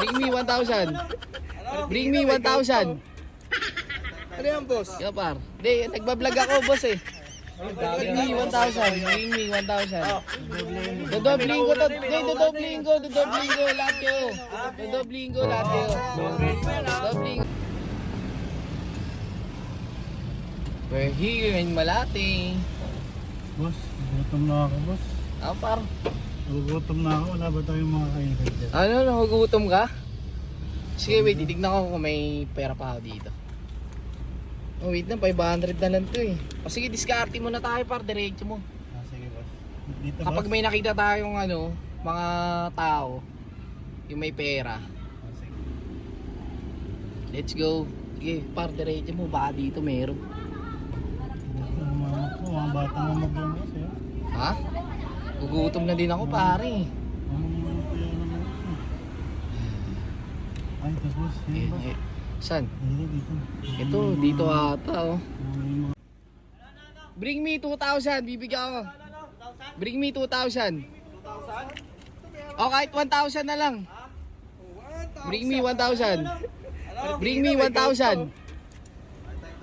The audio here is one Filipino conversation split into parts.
Bring me 1,000. Bring me 1,000. Ano yan, boss? Yo par. Di, nagbablog ako, boss eh. Bring me 1,000. Bring me 1,000. Dodobling ko to. Di, dodobling ko. Dodobling ko lahat kayo. Dodobling ko lahat kayo. Dodobling ko. We're here in Malate. Boss, gutom na ako, boss. Ah, par. Gutom na ako. Wala ba tayong mga kainan dyan? Ano, nagugutom ka? Sige, wait. Titignan ko kung may pera pa ako dito. Oh, wait na. 500 na lang to eh. O sige, diskarte mo na tayo, par. Diretso mo. Ah, sige, boss. Dito, Kapag boss. may nakita tayong ano, mga tao, yung may pera. Ah, sige. Let's go. Sige, par. Diretso mo. Baka dito meron. Ang mga ko, mga batang mamag yan, boss. Eh. Ha? Gugutom na din ako, pare. Ano mga kaya naman ito? Ay, tas boss. Yan, Eh, boss. eh, saan? Dito. Ito, dito ata oh. Yung mga... Bring me 2,000, bibigyan ko. Bring me 2,000. O kahit 1,000 na lang. Bring me 1,000. Bring me 1,000.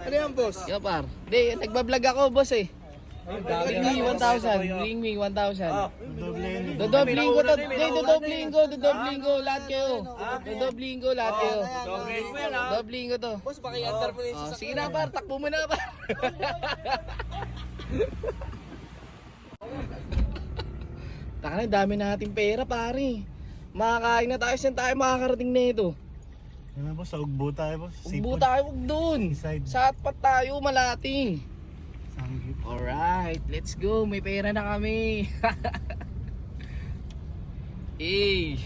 Ano yan, boss? Yo par. Di, nagbablog ako, boss eh. Bring me 1,000. Bring me 1,000. Doble yun. Dodobling ko to. Di, dodobling ko. Dodobling ko lahat kayo. Dodobling ko lahat kayo. Dodobling ko to. Boss, pakiandar mo na Oh, sige na par, takbo mo na par. Taka na, dami nating pera pare. Makakain na tayo, saan tayo makakarating na ito? Yan na, boss. Sa ugbo tayo, boss. Ugbo tayo, huwag doon. Seaside. Sa Atpat tayo, Malate. Sanggip. Alright, let's go. May pera na kami. Hey.